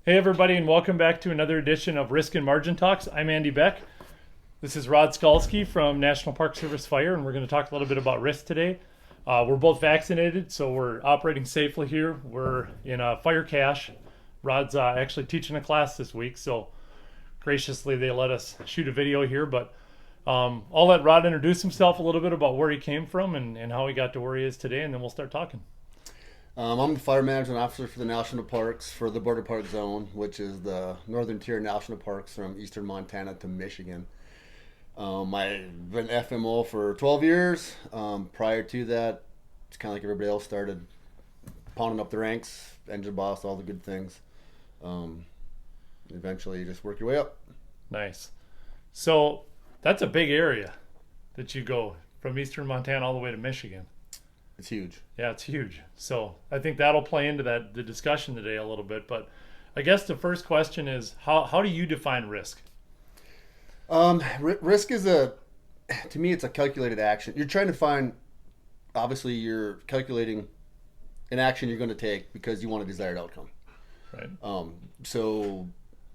Hey everybody, and welcome back to another edition of Risk and Margin Talks. I'm Andy Beck. This is Rod Skalsky from National Park Service Fire, and we're going to talk a little bit about risk today. We're both vaccinated, so we're operating safely here. We're in a fire cache. Rod's actually teaching a class this week, so graciously they let us shoot a video here. But I'll let Rod introduce himself a little bit about where he came from and how he got to where he is today, and then we'll start talking. I'm the fire management officer for the national parks for the Border Park Zone, which is the northern tier national parks from eastern Montana to Michigan. I've been FMO for 12 years. Prior to that, it's kind of like everybody else, started pounding up the ranks, engine boss, all the good things. Eventually, you just work your way up. Nice. So that's a big area that you go from eastern Montana all the way to Michigan. It's huge. Yeah, it's huge. So I think that'll play into the discussion today a little bit. But I guess the first question is how do you define risk? Risk is to me, it's a calculated action. You're trying to find, obviously, you're calculating an action you're going to take because you want a desired outcome. Right. So,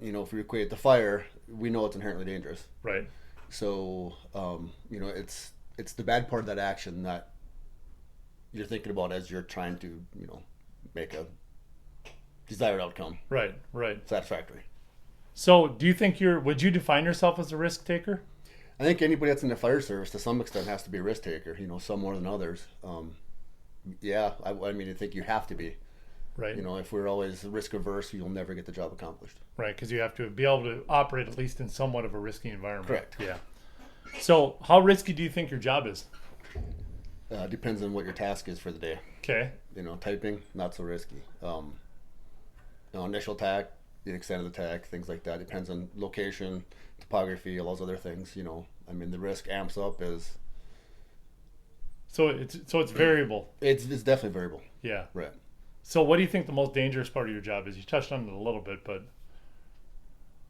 if we equate it to fire, we know it's inherently dangerous. Right. So, it's the bad part of that action that you're thinking about as you're trying to, make a desired outcome Right. Right. satisfactory. So do you think would you define yourself as a risk taker? I think anybody that's in the fire service to some extent has to be a risk taker, some more than others. I think you have to be. Right. If we're always risk averse, you'll never get the job accomplished. Right. Because you have to be able to operate at least in somewhat of a risky environment. Correct. Yeah. So how risky do you think your job is? Depends on what your task is for the day. Okay. Typing, not so risky. Initial attack, the extent of the attack, things like that. Depends on location, topography, all those other things. The risk amps up as So it's variable. it's definitely variable. Yeah. Right. So what do you think the most dangerous part of your job is? You touched on it a little bit, but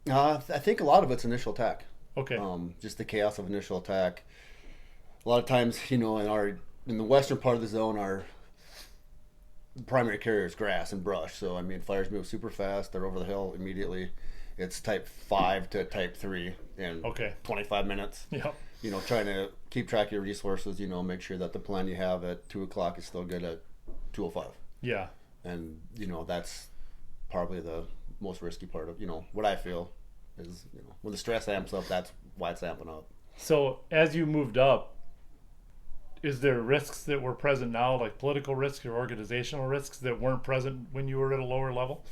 I think a lot of it's initial attack. okay. Just the chaos of initial attack. A lot of times, in the western part of the zone, our primary carrier is grass and brush. So fires move super fast. They're over the hill immediately. It's type 5 to type 3 in Okay. 25 minutes. Yep. Trying to keep track of your resources. Make sure that the plan you have at 2:00 is still good at 2:05. Yeah. And that's probably the most risky part of what I feel is when the stress amps up. That's why it's amping up. So as you moved up, is there risks that were present now, like political risks or organizational risks that weren't present when you were at a lower level?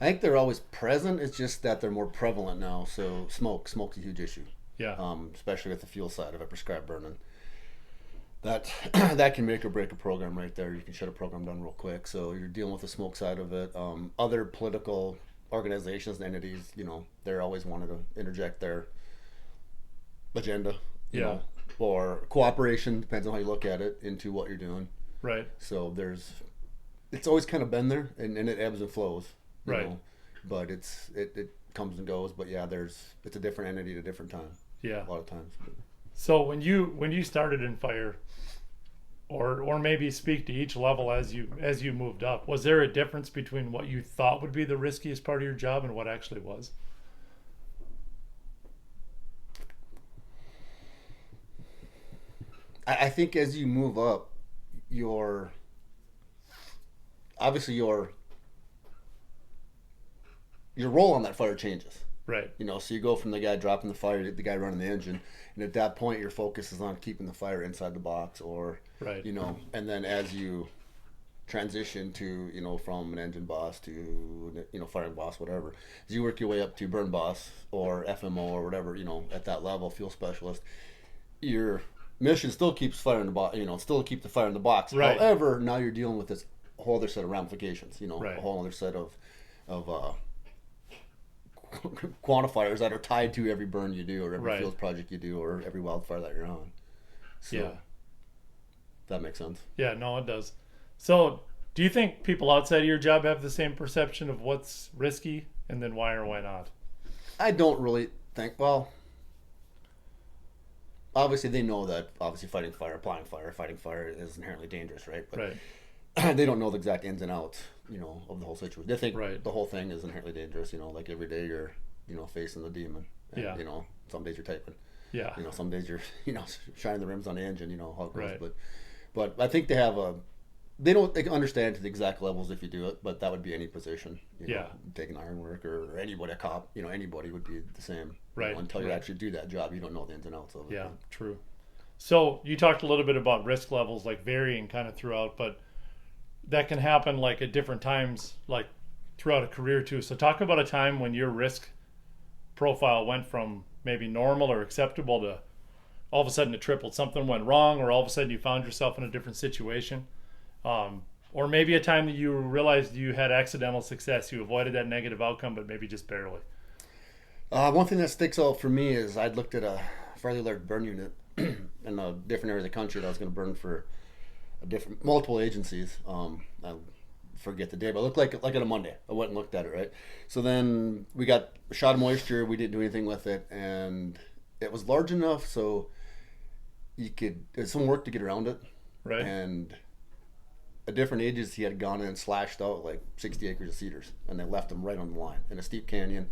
I think they're always present. It's just that they're more prevalent now. So smoke's a huge issue. Yeah. Especially with the fuel side of it, prescribed burning. That can make or break a program right there. You can shut a program down real quick. So you're dealing with the smoke side of it. Other political organizations and entities, they're always wanting to interject their agenda. Yeah. Or cooperation, depends on how you look at it, into what you're doing. Right. So it's always kind of been there, and it ebbs and flows. Right. But it comes and goes. But yeah, it's a different entity at a different time. Yeah. A lot of times. So when you started in fire, or maybe speak to each level as you moved up, was there a difference between what you thought would be the riskiest part of your job and what actually was? I think as you move up, obviously your role on that fire changes. Right. So you go from the guy dropping the fire to the guy running the engine, and at that point your focus is on keeping the fire inside the box, or Right. and then as you transition to from an engine boss to firing boss, whatever, as you work your way up to burn boss or FMO or whatever, at that level, fuel specialist, your mission still keeps fire in the box, still keep the fire in the box. Right. However, now you're dealing with this whole other set of ramifications, Right. a whole other set of quantifiers that are tied to every burn you do, or every Right. field project you do, or every wildfire that you're on. So, Yeah. that makes sense. Yeah, no, it does. So do you think people outside of your job have the same perception of what's risky, and then why or why not? I don't really think, well, obviously they know that fighting fire, applying fire, fighting fire is inherently dangerous, right? But Right. they don't know the exact ins and outs, of the whole situation. They think Right. the whole thing is inherently dangerous. Like every day you're, facing the demon. And, Yeah. some days you're typing. Yeah. Some days you're, shining the rims on the engine. How it goes. Right. But I think they can understand to the exact levels if you do it. But that would be any position. Yeah. Taking ironwork or anybody, a cop. Anybody would be the same. Right. Until you Right. actually do that job, you don't know the ins and outs of it. Yeah, true. So you talked a little bit about risk levels, like varying kind of throughout, but that can happen like at different times, like throughout a career too. So talk about a time when your risk profile went from maybe normal or acceptable to all of a sudden it tripled. Something went wrong, or all of a sudden you found yourself in a different situation. Or maybe a time that you realized you had accidental success. You avoided that negative outcome, but maybe just barely. One thing that sticks out for me is I'd looked at a fairly large burn unit in a different area of the country that I was going to burn for multiple agencies. I forget the day, but it looked like on a Monday. I went and looked at it, right? So then we got a shot of moisture. We didn't do anything with it, and it was large enough so there's some work to get around it. Right. And a different agency had gone in and slashed out like 60 acres of cedars, and they left them right on the line in a steep canyon.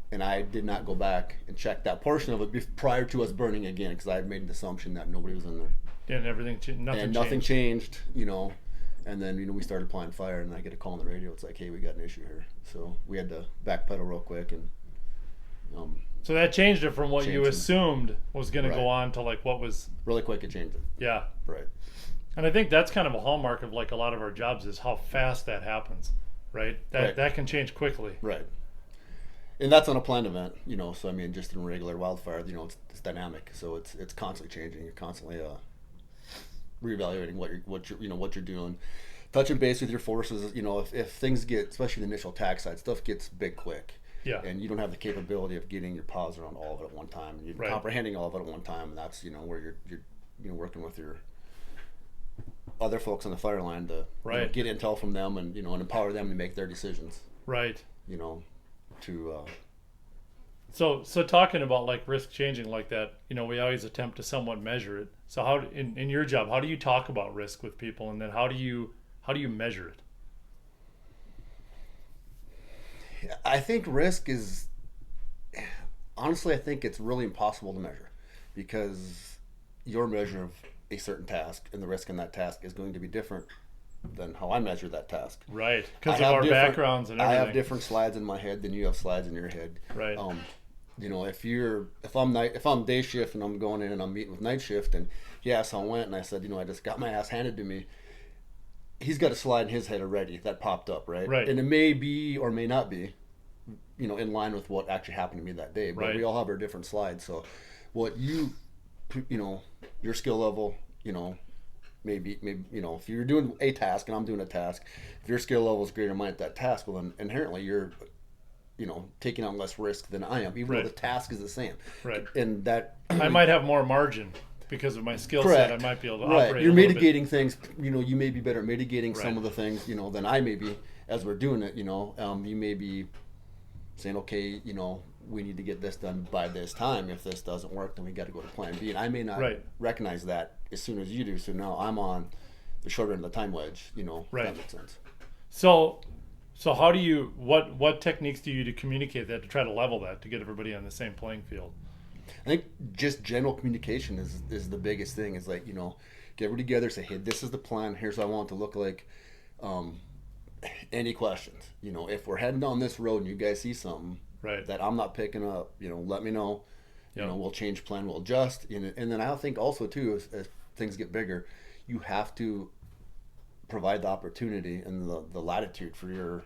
And I did not go back and check that portion of it prior to us burning again, because I had made an assumption that nobody was in there. And nothing changed. And then we started applying fire, and I get a call on the radio. It's like, hey, we got an issue here. So we had to backpedal real quick, and so that changed it from what you Changed it. assumed was going to go Right. on to like what was. really quick it changed it. Yeah. Right. And I think that's kind of a hallmark of like a lot of our jobs is how fast that happens, right? That can change quickly. Right. And that's on a planned event, So I mean, just in regular wildfire, it's dynamic. So it's constantly changing. You're constantly reevaluating what you're doing, touching base with your forces. If things get, especially the initial attack side, stuff gets big quick. Yeah. And you don't have the capability of getting your paws around all of it at one time. You're Right. comprehending all of it at one time, and that's where you're working with your other folks on the fire line to Right. get intel from them and and empower them to make their decisions. Right. To So talking about like risk changing like that, we always attempt to somewhat measure it. So how in your job, how do you talk about risk with people, and then how do you measure it? I think risk is, honestly, I think it's really impossible to measure, because your measure of a certain task and the risk in that task is going to be different than how I measure that task. Right. Because I of have our different- backgrounds and I everything. have different slides in my head than you have slides in your head. Right. If I'm day shift and I'm going in and I'm meeting with night shift, and yes, I went and I said, I just got my ass handed to me. He's got a slide in his head already that popped up, right? Right. And it may be or may not be, in line with what actually happened to me that day. But Right. we all have our different slides. So, what your skill level, maybe if you're doing a task and I'm doing a task, if your skill level is greater than mine at that task, well then inherently you're taking on less risk than I am, even Right. though the task is the same. Right. And that I might have more margin because of my skill set. I might be able to operate. You're a little mitigating things. You may be better at mitigating Right. some of the things, than I may be as we're doing it. You may be saying, okay, we need to get this done by this time. If this doesn't work, then we got to go to plan B. And I may not Right. recognize that as soon as you do. So now I'm on the short end of the time wedge. If Right. that makes sense. So how do you what techniques do you use to communicate that, to try to level that, to get everybody on the same playing field? I think just general communication is the biggest thing. Is like, get everybody together, say, hey, this is the plan. Here's what I want it to look like. Any questions? If we're heading down this road and you guys see something Right. that I'm not picking up, let me know. Yep. We'll change plan, we'll adjust. And then I think also too, as things get bigger, you have to provide the opportunity and the latitude for your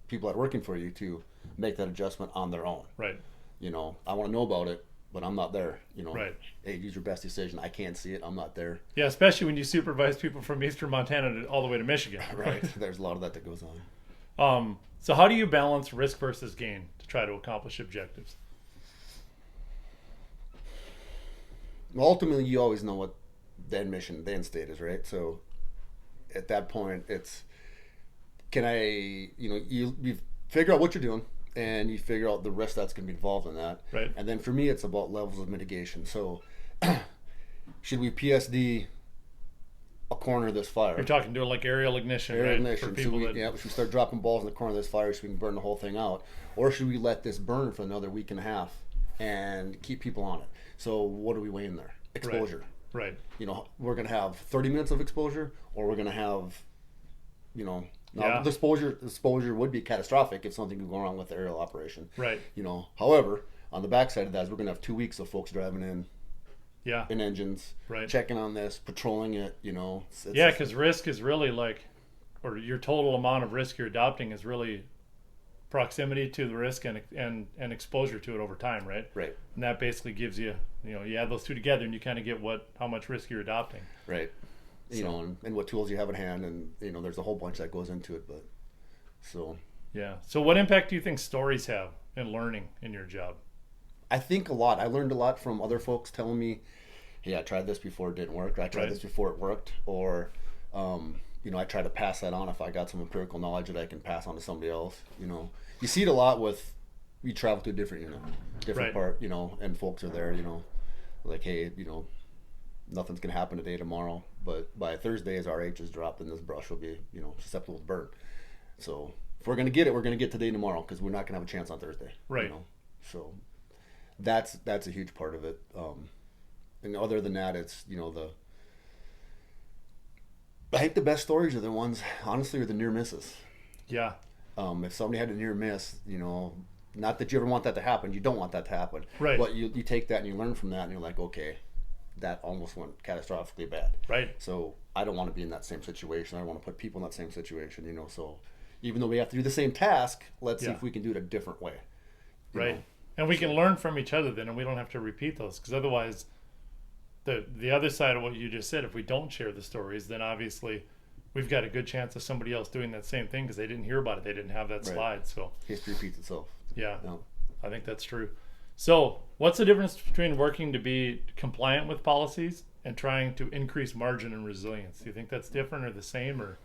people that are working for you to make that adjustment on their own. Right. I want to know about it, but I'm not there. Right. Hey, use your best decision. I can't see it. I'm not there. Yeah, especially when you supervise people from eastern Montana all the way to Michigan. Right. There's a lot of that goes on. So how do you balance risk versus gain to try to accomplish objectives? Well, ultimately, you always know what the end mission, the end state is, right? So at that point, it's, can I, you figure out what you're doing, and you figure out the risk that's going to be involved in that. Right. And then for me, it's about levels of mitigation. So should we PSD a corner of this fire. You're talking doing like aerial ignition, Aerial right? ignition. For people that, Should we start dropping balls in the corner of this fire so we can burn the whole thing out? Or should we let this burn for another week and a half and keep people on it? So what are we weighing there? Exposure. Right. You know, we're going to have 30 minutes of exposure, or we're going to have, you know, now the exposure would be catastrophic if something could go wrong with the aerial operation. Right. You know, however, on the backside of that is we're going to have 2 weeks of folks driving in engines, right, checking on this, patrolling it, you know. Because risk is really like, or your total amount of risk you're adopting is really proximity to the risk and exposure to it over time, right? Right. And that basically gives you, you know, you add those two together and you kind of get how much risk you're adopting. Right. You know, and what tools you have in hand, and, you know, there's a whole bunch that goes into it, but so. Yeah. So what impact do you think stories have in learning in your job? I think a lot. I learned a lot from other folks telling me, hey, I tried this before, it didn't work. I tried this before, it worked. Or, you know, I try to pass that on if I got some empirical knowledge that I can pass on to somebody else. You know, you see it a lot with, you travel to a different, different part, you know, and folks are there, you know, like, hey, you know, nothing's going to happen today, tomorrow. But by Thursday, as RH is dropped, then this brush will be, you know, susceptible to burn. So if we're going to get it, we're going to get today, tomorrow, because we're not going to have a chance on Thursday. Right. You know? So that's a huge part of it. And other than that, it's, you know, I think the best stories are the ones, honestly, are the near misses. Yeah. If somebody had a near miss, you know, not that you ever want that to happen, you don't want that to happen. Right. But you take that and you learn from that, and you're like, okay, that almost went catastrophically bad. Right. So I don't want to be in that same situation. I don't want to put people in that same situation, you know. So even though we have to do the same task, let's see if we can do it a different way. Right. Know? And we can learn from each other then, and we don't have to repeat those, because otherwise the other side of what you just said, if we don't share the stories, then obviously we've got a good chance of somebody else doing that same thing because they didn't hear about it. They didn't have that slide. So history repeats itself. Yeah. I think that's true. So what's the difference between working to be compliant with policies and trying to increase margin and resilience? Do you think that's different or the same, or?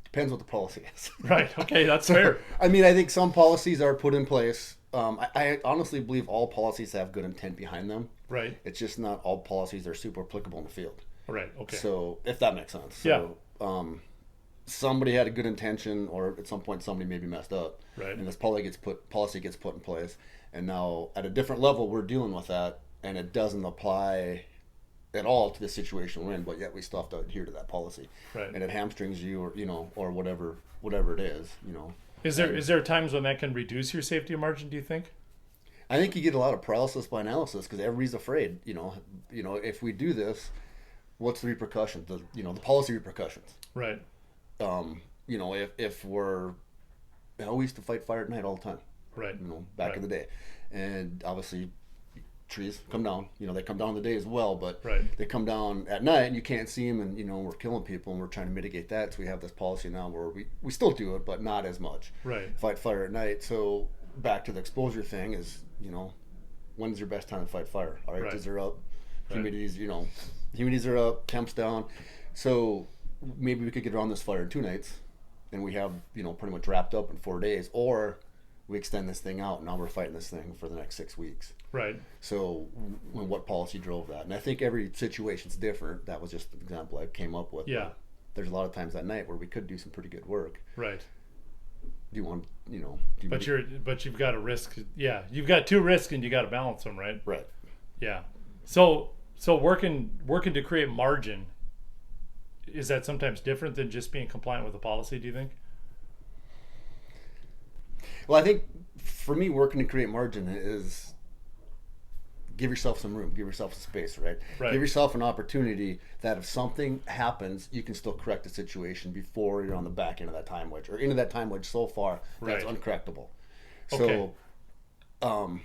Depends what the policy is. Right. Okay, that's fair. I mean, I think some policies are put in place. I honestly believe all policies have good intent behind them. Right. It's just not all policies are super applicable in the field. Right. Okay. So if that makes sense. So, somebody had a good intention, or at some point somebody maybe messed up. Right. And this policy gets put in place, and now at a different level we're dealing with that, and it doesn't apply at all to the situation we're in, but yet we still have to adhere to that policy. Right. And it hamstrings you, or or whatever it is, you know. Is there times when that can reduce your safety margin, do you think? I think you get a lot of paralysis by analysis because everybody's afraid. You know, if we do this, what's the repercussions? The policy repercussions. Right. You know, if we're, we used to fight fire at night all the time. Right. You know, back in the day, and obviously trees come down. You know, they come down in the day as well, but they come down at night and you can't see them, and we're killing people, and we're trying to mitigate that. So we have this policy now where we still do it, but not as much. Right. Fight fire at night. So back to the exposure thing is, when's your best time to fight fire? RHs are up, humidities are up, temps down. So maybe we could get around this fire in 2 nights, and we have pretty much wrapped up in 4 days, or we extend this thing out, and now we're fighting this thing for the next 6 weeks. Right. So what policy drove that? And I think every situation's different. That was just an example I came up with. Yeah. There's a lot of times that night where we could do some pretty good work. Right. Do you want, But you've got a risk. Yeah. You've got 2 risks and you got to balance them, right? Right. Yeah. So working to create margin, is that sometimes different than just being compliant with the policy, do you think? Well, I think for me, working to create margin is give yourself some room, give yourself some space, right? Give yourself an opportunity that if something happens, you can still correct the situation before you're on the back end of that time wedge, or into that time wedge so far that's uncorrectable. Okay. So,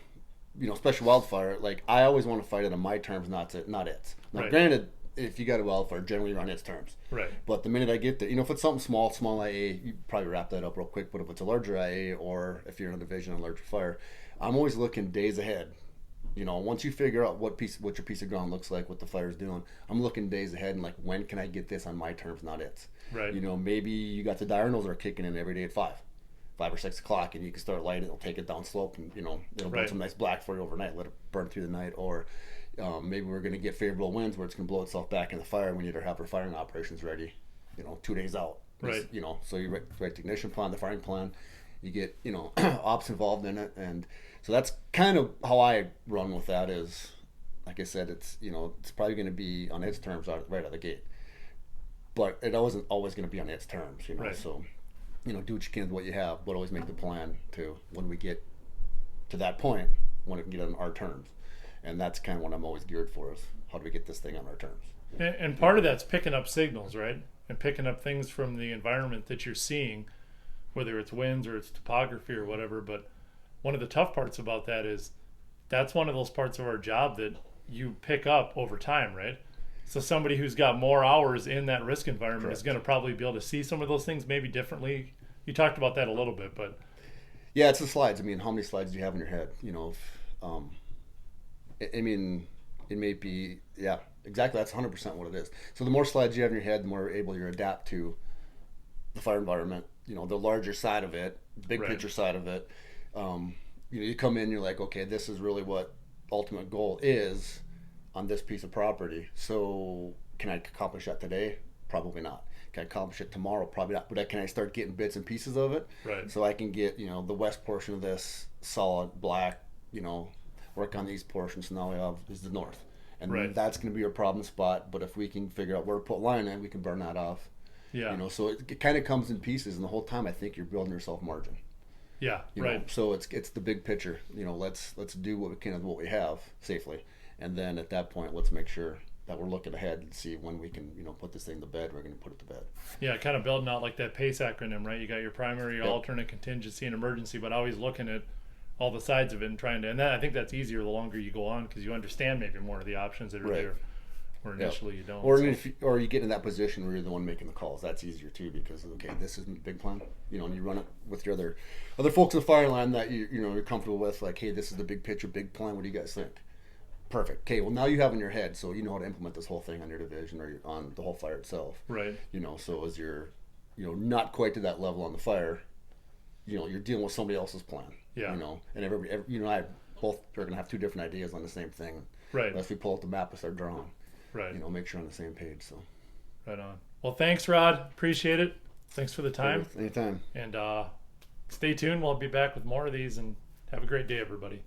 especially wildfire, like I always want to fight it on my terms, not its. Now, granted, if you got a wildfire, generally you're on its terms. Right. But the minute I get there, if it's something small IA, you probably wrap that up real quick. But if it's a larger IA, or if you're in a division on a larger fire, I'm always looking days ahead. Once you figure out what your piece of ground looks like, what the fire's doing, I'm looking days ahead and like, when can I get this on my terms, not its. Right. Maybe you got the diurnals are kicking in every day at 5 or 6 o'clock, and you can start lighting. It'll take it down slope, and it'll burn some nice black for you overnight. Let it burn through the night, or maybe we're going to get favorable winds where it's going to blow itself back in the fire, and we need to have our firing operations ready, 2 days out. Right. So you write the ignition plan, the firing plan, you get, ops involved in it. And so that's kind of how I run with that is, like I said, it's, it's probably going to be on its terms right out of the gate. But it wasn't always going to be on its terms, Right. So, do what you can with what you have, but always make the plan to when we get to that point, when it can get on our terms. And that's kind of what I'm always geared for is how do we get this thing on our terms. And part of that's picking up signals, right? And picking up things from the environment that you're seeing, whether it's winds or it's topography or whatever. But one of the tough parts about that is that's one of those parts of our job that you pick up over time, right? So somebody who's got more hours in that risk environment Correct. is going to probably be able to see some of those things maybe differently. You talked about that a little bit, but Yeah, it's the slides. I mean, how many slides do you have in your head? It may be, yeah, exactly. That's 100% what it is. So the more slides you have in your head, the more able you adapt to the fire environment. The larger side of it, big Right. picture side of it. You come in, you're like, okay, this is really what ultimate goal is on this piece of property. So can I accomplish that today? Probably not. Can I accomplish it tomorrow? Probably not. But can I start getting bits and pieces of it? Right. So I can get, the west portion of this solid black, work on these portions. So now we have is the north. And Right. that's going to be your problem spot. But if we can figure out where to put line in, we can burn that off. yeah, So it kind of comes in pieces. And the whole time I think you're building yourself margin. yeah, You right. know? So it's the big picture. Let's do what we can with what we have safely. And then at that point, let's make sure that we're looking ahead and see when we can, put this thing to bed. We're going to put it to bed. Yeah, kind of building out like that PACE acronym, right? You got your primary, Yep. alternate, contingency, and emergency, but always looking at all the sides of it and trying to. And that, I think that's easier the longer you go on because you understand maybe more of the options that are Right. there, where initially you don't. Or so. or you get in that position where you're the one making the calls. That's easier too because okay, this is the big plan. And you run it with your other folks in the fire line that you're comfortable with. Like, hey, this is the big picture, big plan. What do you guys think? Perfect. Okay, well now you have in your head, so you know how to implement this whole thing on your division or on the whole fire itself. Right. So as you're, not quite to that level on the fire, you're dealing with somebody else's plan. Yeah. And everybody, I both are gonna have two different ideas on the same thing. Right. Unless we pull out the map and start drawing. Right. Make sure on the same page. So. Right on. Well, thanks, Rod. Appreciate it. Thanks for the time. Anytime. And stay tuned. We'll be back with more of these. And have a great day, everybody.